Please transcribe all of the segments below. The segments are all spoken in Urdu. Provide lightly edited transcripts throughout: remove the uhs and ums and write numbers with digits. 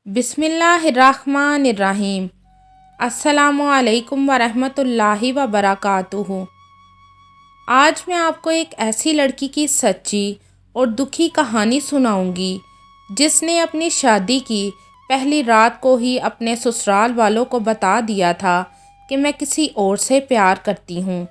بسم اللہ الرحمن الرحیم۔ السلام علیکم ورحمۃ وبرکاتہ۔ آج میں آپ کو ایک ایسی لڑکی کی سچی اور دکھی کہانی سناؤں گی جس نے اپنی شادی کی پہلی رات کو ہی اپنے سسرال والوں کو بتا دیا تھا کہ میں کسی اور سے پیار کرتی ہوں۔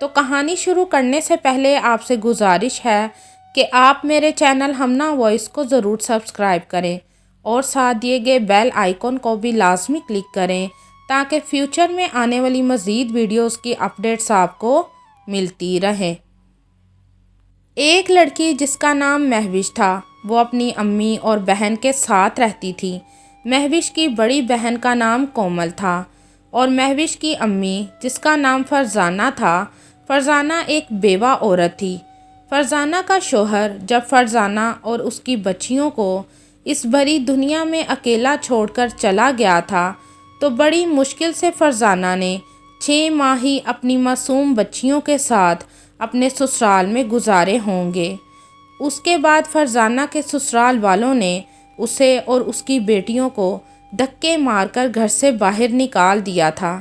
تو کہانی شروع کرنے سے پہلے آپ سے گزارش ہے کہ آپ میرے چینل ہمنا وائس کو ضرور سبسکرائب کریں اور ساتھ دیے گئے بیل آئیکن کو بھی لازمی کلک کریں تاکہ فیوچر میں آنے والی مزید ویڈیوز کی اپڈیٹس آپ کو ملتی رہیں۔ ایک لڑکی جس کا نام مہوش تھا، وہ اپنی امی اور بہن کے ساتھ رہتی تھی۔ مہوش کی بڑی بہن کا نام کومل تھا اور مہوش کی امی جس کا نام فرزانہ تھا۔ فرزانہ ایک بیوہ عورت تھی۔ فرزانہ کا شوہر جب فرزانہ اور اس کی بچیوں کو اس بھری دنیا میں اکیلا چھوڑ کر چلا گیا تھا تو بڑی مشکل سے فرزانہ نے 6 ماہ ہی اپنی معصوم بچیوں کے ساتھ اپنے سسرال میں گزارے ہوں گے۔ اس کے بعد فرزانہ کے سسرال والوں نے اسے اور اس کی بیٹیوں کو دھکے مار کر گھر سے باہر نکال دیا تھا۔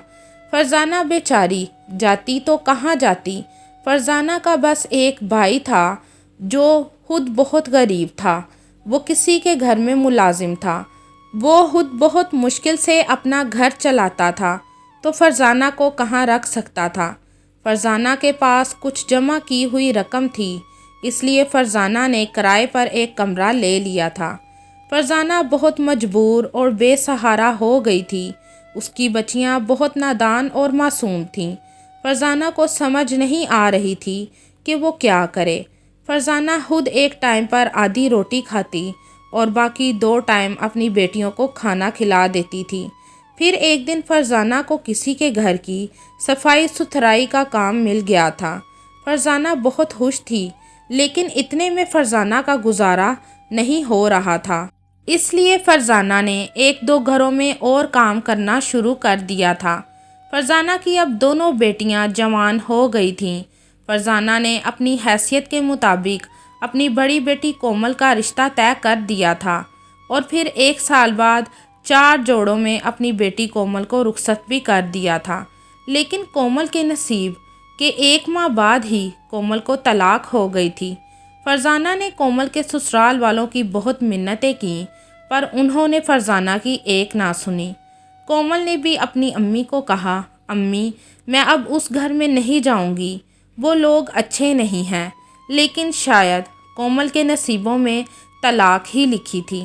فرزانہ بیچاری جاتی تو کہاں جاتی؟ فرزانہ کا بس ایک بھائی تھا جو خود بہت غریب تھا۔ وہ کسی کے گھر میں ملازم تھا۔ وہ خود بہت مشکل سے اپنا گھر چلاتا تھا تو فرزانہ کو کہاں رکھ سکتا تھا۔ فرزانہ کے پاس کچھ جمع کی ہوئی رقم تھی، اس لیے فرزانہ نے کرائے پر ایک کمرہ لے لیا تھا۔ فرزانہ بہت مجبور اور بے سہارا ہو گئی تھی۔ اس کی بچیاں بہت نادان اور معصوم تھیں۔ فرزانہ کو سمجھ نہیں آ رہی تھی کہ وہ کیا کرے۔ فرزانہ خود ایک ٹائم پر آدھی روٹی کھاتی اور باقی 2 ٹائم اپنی بیٹیوں کو کھانا کھلا دیتی تھی۔ پھر ایک دن فرزانہ کو کسی کے گھر کی صفائی ستھرائی کا کام مل گیا تھا۔ فرزانہ بہت خوش تھی، لیکن اتنے میں فرزانہ کا گزارا نہیں ہو رہا تھا۔ اس لیے فرزانہ نے 1-2 گھروں میں اور کام کرنا شروع کر دیا تھا۔ فرزانہ کی اب دونوں بیٹیاں جوان ہو گئی تھیں۔ فرزانہ نے اپنی حیثیت کے مطابق اپنی بڑی بیٹی کومل کا رشتہ طے کر دیا تھا اور پھر 1 سال بعد 4 جوڑوں میں اپنی بیٹی کومل کو رخصت بھی کر دیا تھا۔ لیکن کومل کے نصیب کہ 1 ماہ بعد ہی کومل کو طلاق ہو گئی تھی۔ فرزانہ نے کومل کے سسرال والوں کی بہت منتیں کیں پر انہوں نے فرزانہ کی ایک نہ سنی۔ کومل نے بھی اپنی امی کو کہا، امی میں اب اس گھر میں نہیں جاؤں گی، وہ لوگ اچھے نہیں ہیں۔ لیکن شاید کومل کے نصیبوں میں طلاق ہی لکھی تھی۔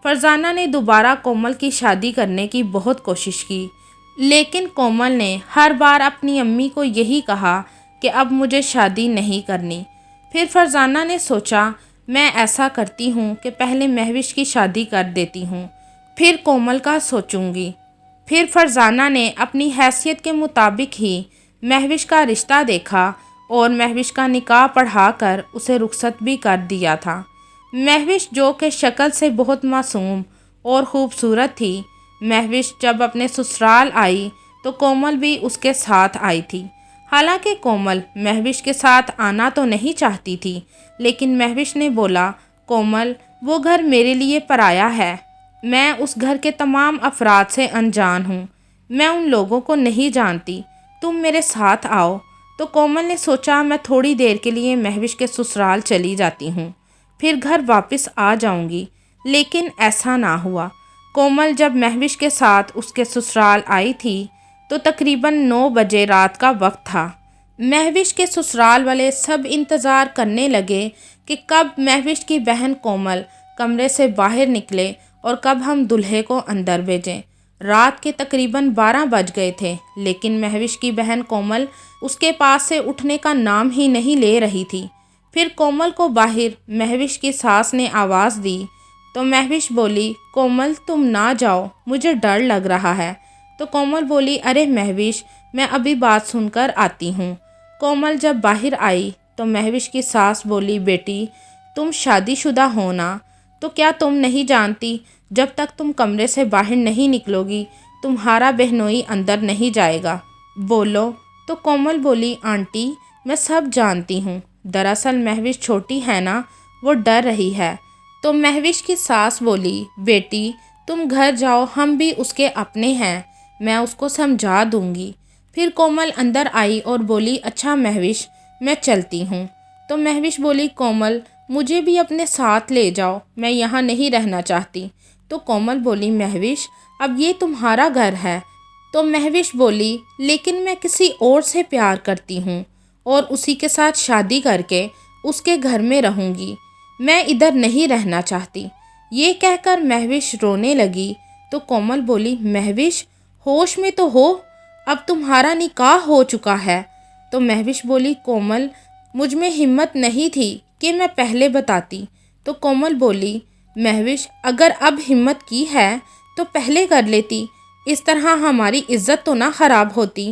فرزانہ نے دوبارہ کومل کی شادی کرنے کی بہت کوشش کی، لیکن کومل نے ہر بار اپنی امی کو یہی کہا کہ اب مجھے شادی نہیں کرنی۔ پھر فرزانہ نے سوچا میں ایسا کرتی ہوں کہ پہلے مہوش کی شادی کر دیتی ہوں، پھر کومل کا سوچوں گی۔ پھر فرزانہ نے اپنی حیثیت کے مطابق ہی مہوش کا رشتہ دیکھا اور مہوش کا نکاح پڑھا کر اسے رخصت بھی کر دیا تھا۔ مہوش جو کہ شکل سے بہت معصوم اور خوبصورت تھی۔ مہوش جب اپنے سسرال آئی تو کومل بھی اس کے ساتھ آئی تھی۔ حالانکہ کومل مہوش کے ساتھ آنا تو نہیں چاہتی تھی، لیکن مہوش نے بولا، کومل وہ گھر میرے لیے پرایا ہے، میں اس گھر کے تمام افراد سے انجان ہوں، میں ان لوگوں کو نہیں جانتی، تم میرے ساتھ آؤ۔ تو کومل نے سوچا میں تھوڑی دیر کے لیے مہوش کے سسرال چلی جاتی ہوں، پھر گھر واپس آ جاؤں گی، لیکن ایسا نہ ہوا۔ کومل جب مہوش کے ساتھ اس کے سسرال آئی تھی تو تقریباً 9 بجے رات کا وقت تھا۔ مہوش کے سسرال والے سب انتظار کرنے لگے کہ کب مہوش کی بہن کومل کمرے سے باہر نکلے اور کب ہم دلہے کو اندر بھیجیں۔ رات کے تقریباً 12 بج گئے تھے، لیکن مہوش کی بہن کومل اس کے پاس سے اٹھنے کا نام ہی نہیں لے رہی تھی۔ پھر کومل کو باہر مہوش کی ساس نے آواز دی تو مہوش بولی، کومل تم نہ جاؤ، مجھے ڈر لگ رہا ہے۔ تو کومل بولی، ارے مہوش میں ابھی بات سن کر آتی ہوں۔ کومل جب باہر آئی تو مہوش کی ساس بولی، بیٹی تم شادی شدہ ہو نا، تو کیا تم نہیں جانتی جب تک تم کمرے سے باہر نہیں نکلو گی تمہارا بہنوئی اندر نہیں جائے گا، بولو۔ تو کومل بولی، آنٹی میں سب جانتی ہوں، دراصل مہوش چھوٹی ہے نا، وہ ڈر رہی ہے۔ تو مہوش کی ساس بولی، بیٹی تم گھر جاؤ، ہم بھی اس کے اپنے ہیں، میں اس کو سمجھا دوں گی۔ پھر کومل اندر آئی اور بولی اچھا مہوش، میں چلتی ہوں۔ تو مہوش بولی کومل مجھے بھی اپنے ساتھ لے جاؤ، میں یہاں نہیں رہنا چاہتی۔ تو کومل بولی مہوش اب یہ تمہارا گھر ہے۔ تو مہوش بولی لیکن میں کسی اور سے پیار کرتی ہوں اور اسی کے ساتھ شادی کر کے اس کے گھر میں رہوں گی، میں ادھر نہیں رہنا چاہتی۔ یہ کہہ کر مہوش رونے لگی۔ تو کومل بولی مہوش ہوش میں تو ہو، اب تمہارا نکاح ہو چکا ہے۔ تو مہوش بولی کومل مجھ میں ہمت نہیں تھی کہ میں پہلے بتاتی۔ تو کومل بولی مہوش اگر اب ہمت کی ہے تو پہلے کر لیتی، اس طرح ہماری عزت تو نہ خراب ہوتی۔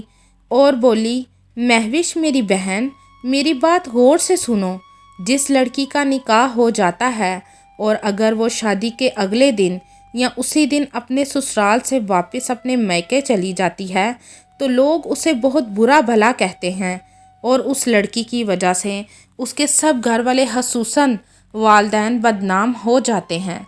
اور بولی مہوش میری بہن، میری بات غور سے سنو، جس لڑکی کا نکاح ہو جاتا ہے اور اگر وہ شادی کے اگلے دن یا اسی دن اپنے سسرال سے واپس اپنے میکے چلی جاتی ہے تو لوگ اسے بہت برا بھلا کہتے ہیں اور اس لڑکی کی وجہ سے اس کے سب گھر والے خصوصاً والدین بدنام ہو جاتے ہیں۔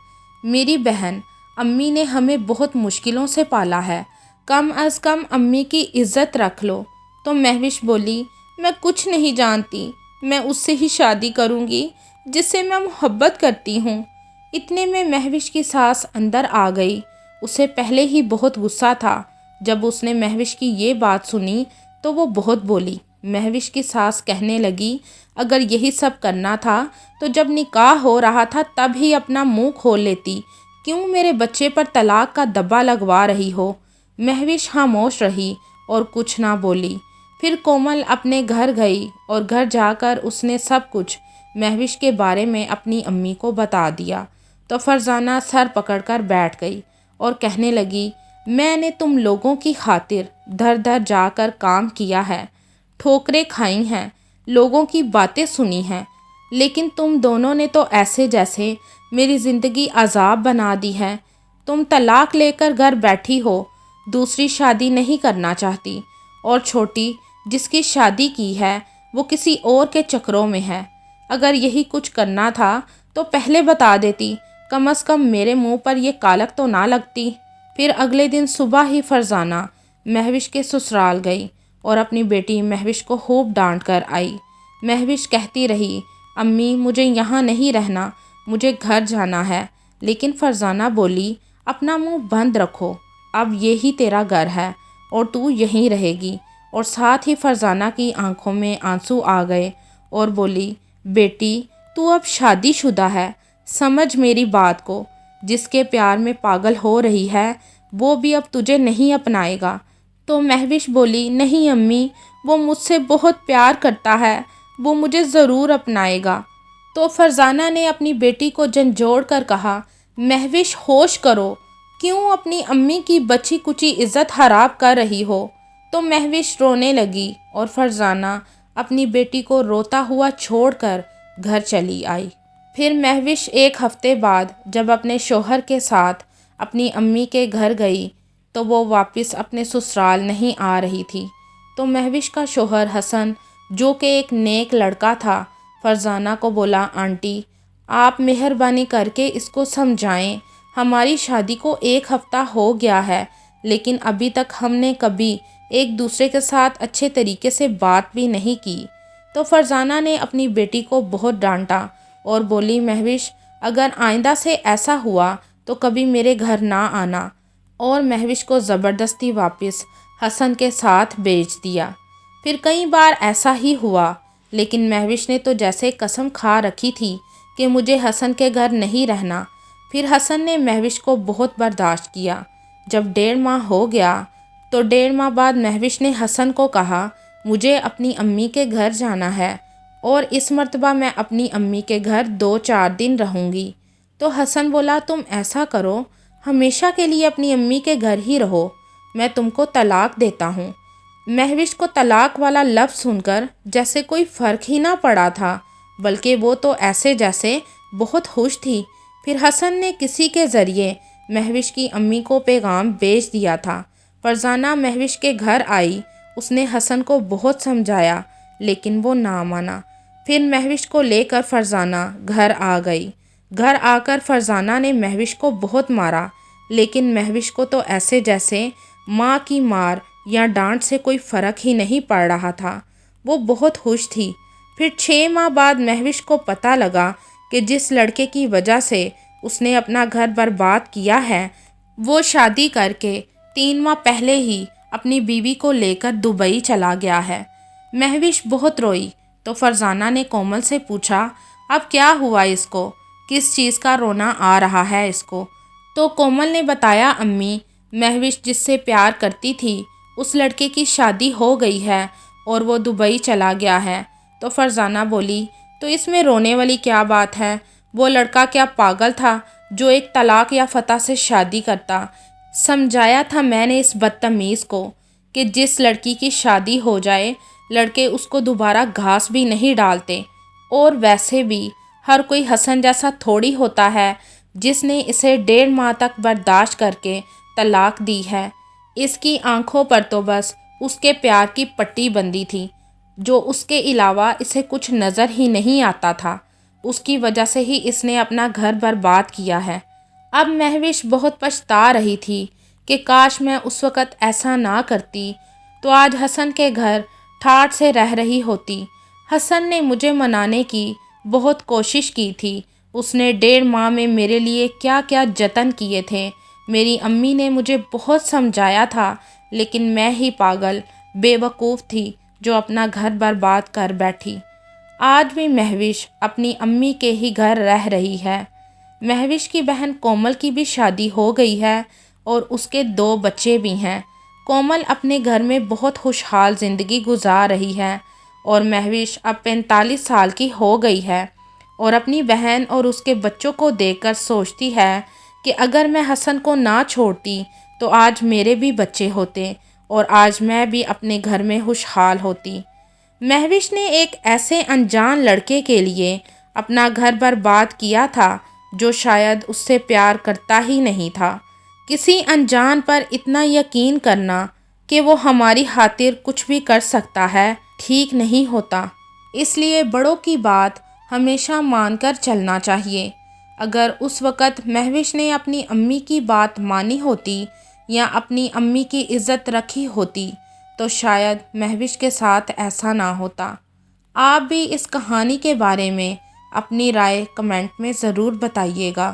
میری بہن امی نے ہمیں بہت مشکلوں سے پالا ہے، کم از کم امی کی عزت رکھ لو۔ تو مہوش بولی میں کچھ نہیں جانتی، میں اس سے ہی شادی کروں گی جس سے میں محبت کرتی ہوں۔ اتنے میں مہوش کی ساس اندر آ گئی۔ اسے پہلے ہی بہت غصہ تھا، جب اس نے مہوش کی یہ بات سنی تو وہ بہت بولی۔ مہوش کی ساس کہنے لگی اگر یہی سب کرنا تھا تو جب نکاح ہو رہا تھا تب ہی اپنا منہ کھول لیتی، کیوں میرے بچے پر طلاق کا دبا لگوا رہی ہو؟ مہوش خاموش رہی اور کچھ نہ بولی۔ پھر کومل اپنے گھر گئی اور گھر جا کر اس نے سب کچھ مہوش کے بارے میں اپنی امی کو بتا دیا۔ تو فرزانہ سر پکڑ کر بیٹھ گئی اور کہنے لگی میں نے تم لوگوں کی خاطر دھر دھر جا کر کام کیا ہے، ٹھوکریں کھائی ہیں، لوگوں کی باتیں سنی ہیں، لیکن تم دونوں نے تو ایسے جیسے میری زندگی عذاب بنا دی ہے۔ تم طلاق لے کر گھر بیٹھی ہو، دوسری شادی نہیں کرنا چاہتی، اور چھوٹی جس کی شادی کی ہے وہ کسی اور کے چکروں میں ہے۔ اگر یہی کچھ کرنا تھا تو پہلے بتا دیتی، کم از کم میرے منہ پر یہ کالک تو نہ لگتی۔ پھر اگلے دن صبح ہی فرزانہ مہوش کے سسرال گئی اور اپنی بیٹی مہوش کو خوب ڈانٹ کر آئی۔ مہوش کہتی رہی امی مجھے یہاں نہیں رہنا، مجھے گھر جانا ہے، لیکن فرزانہ بولی اپنا منہ بند رکھو، اب یہی تیرا گھر ہے اور تو یہیں رہے گی۔ اور ساتھ ہی فرزانہ کی آنکھوں میں آنسو آ گئے اور بولی بیٹی تو اب شادی شدہ ہے، سمجھ میری بات کو، جس کے پیار میں پاگل ہو رہی ہے وہ بھی اب تجھے نہیں اپنائے گا۔ تو مہوش بولی نہیں امی، وہ مجھ سے بہت پیار کرتا ہے، وہ مجھے ضرور اپنائے گا۔ تو فرزانہ نے اپنی بیٹی کو جھنجھوڑ کر کہا مہوش ہوش کرو، کیوں اپنی امی کی بچی کچی عزت خراب کر رہی ہو؟ تو مہوش رونے لگی اور فرزانہ اپنی بیٹی کو روتا ہوا چھوڑ کر گھر چلی آئی۔ پھر مہوش ایک ہفتے بعد جب اپنے شوہر کے ساتھ اپنی امی کے گھر گئی تو وہ واپس اپنے سسرال نہیں آ رہی تھی۔ تو مہوش کا شوہر حسن جو کہ ایک نیک لڑکا تھا، فرزانہ کو بولا آنٹی آپ مہربانی کر کے اس کو سمجھائیں، ہماری شادی کو 1 ہفتہ ہو گیا ہے لیکن ابھی تک ہم نے کبھی ایک دوسرے کے ساتھ اچھے طریقے سے بات بھی نہیں کی۔ تو فرزانہ نے اپنی بیٹی کو بہت ڈانٹا اور بولی مہوش اگر آئندہ سے ایسا ہوا تو کبھی میرے گھر نہ آنا، اور مہوش کو زبردستی واپس حسن کے ساتھ بھیج دیا۔ پھر کئی بار ایسا ہی ہوا، لیکن مہوش نے تو جیسے قسم کھا رکھی تھی کہ مجھے حسن کے گھر نہیں رہنا۔ پھر حسن نے مہوش کو بہت برداشت کیا۔ جب 1.5 ماہ ہو گیا تو 1.5 ماہ بعد مہوش نے حسن کو کہا مجھے اپنی امی کے گھر جانا ہے اور اس مرتبہ میں اپنی امی کے گھر 2-4 دن رہوں گی۔ تو حسن بولا تم ایسا کرو، ہمیشہ کے لیے اپنی امی کے گھر ہی رہو، میں تم کو طلاق دیتا ہوں۔ مہوش کو طلاق والا لفظ سن کر جیسے کوئی فرق ہی نہ پڑا تھا، بلکہ وہ تو ایسے جیسے بہت خوش تھی۔ پھر حسن نے کسی کے ذریعے مہوش کی امی کو پیغام بھیج دیا تھا۔ فرزانہ مہوش کے گھر آئی، اس نے حسن کو بہت سمجھایا لیکن وہ نہ مانا۔ پھر مہوش کو لے کر فرزانہ گھر آ گئی۔ گھر آ کر فرزانہ نے مہوش کو بہت مارا، لیکن مہوش کو تو ایسے جیسے ماں کی مار یا ڈانٹ سے کوئی فرق ہی نہیں پڑ رہا تھا۔ وہ بہت خوش تھی۔ پھر 6 ماہ بعد مہوش کو پتہ لگا کہ جس لڑکے کی وجہ سے اس نے اپنا گھر برباد کیا ہے وہ شادی کر کے 3 ماہ پہلے ہی اپنی بیوی کو لے کر دبئی چلا گیا ہے۔ مہوش بہت روئی تو فرزانہ نے کومل سے پوچھا، اب کیا ہوا اس کو؟ کس چیز کا رونا آ رہا ہے اس کو؟ تو کومل نے بتایا، امی، مہوش جس سے پیار کرتی تھی اس لڑکے کی شادی ہو گئی ہے اور وہ دبئی چلا گیا ہے۔ تو فرزانہ بولی، تو اس میں رونے والی کیا بات ہے؟ وہ لڑکا کیا پاگل تھا جو ایک طلاق یافتہ سے شادی کرتا؟ سمجھایا تھا میں نے اس بدتمیز کو کہ جس لڑکی کی شادی ہو جائے لڑکے اس کو دوبارہ گھاس بھی نہیں ڈالتے، اور ویسے بھی ہر کوئی حسن جیسا تھوڑی ہوتا ہے جس نے اسے 1.5 ماہ تک برداشت کر کے طلاق دی ہے۔ اس کی آنکھوں پر تو بس اس کے پیار کی پٹی بندھی تھی، جو اس کے علاوہ اسے کچھ نظر ہی نہیں آتا تھا۔ اس کی وجہ سے ہی اس نے اپنا گھر برباد کیا ہے۔ اب مہوش بہت پچھتا رہی تھی کہ کاش میں اس وقت ایسا نہ کرتی تو آج حسن کے گھر ٹھاٹھ سے رہ رہی ہوتی۔ حسن نے مجھے منانے کی بہت کوشش کی تھی۔ اس نے 1.5 ماہ میں میرے لیے کیا کیا جتن کیے تھے۔ میری امی نے مجھے بہت سمجھایا تھا، لیکن میں ہی پاگل بے وقوف تھی جو اپنا گھر برباد کر بیٹھی۔ آج بھی مہوش اپنی امی کے ہی گھر رہ رہی ہے۔ مہوش کی بہن کومل کی بھی شادی ہو گئی ہے اور اس کے 2 بچے بھی ہیں۔ کومل اپنے گھر میں بہت خوشحال زندگی گزار رہی ہے اور مہوش اب 45 سال کی ہو گئی ہے اور اپنی بہن اور اس کے بچوں کو دیکھ کر سوچتی ہے کہ اگر میں حسن کو نہ چھوڑتی تو آج میرے بھی بچے ہوتے اور آج میں بھی اپنے گھر میں خوشحال ہوتی۔ مہوش نے ایک ایسے انجان لڑکے کے لیے اپنا گھر برباد کیا تھا جو شاید اس سے پیار کرتا ہی نہیں تھا۔ کسی انجان پر اتنا یقین کرنا کہ وہ ہماری خاطر کچھ بھی کر سکتا ہے ٹھیک نہیں ہوتا۔ اس لیے بڑوں کی بات ہمیشہ مان کر چلنا چاہیے۔ اگر اس وقت مہوش نے اپنی امی کی بات مانی ہوتی یا اپنی امی کی عزت رکھی ہوتی تو شاید مہوش کے ساتھ ایسا نہ ہوتا۔ آپ بھی اس کہانی کے بارے میں اپنی رائے کمنٹ میں ضرور بتائیے گا۔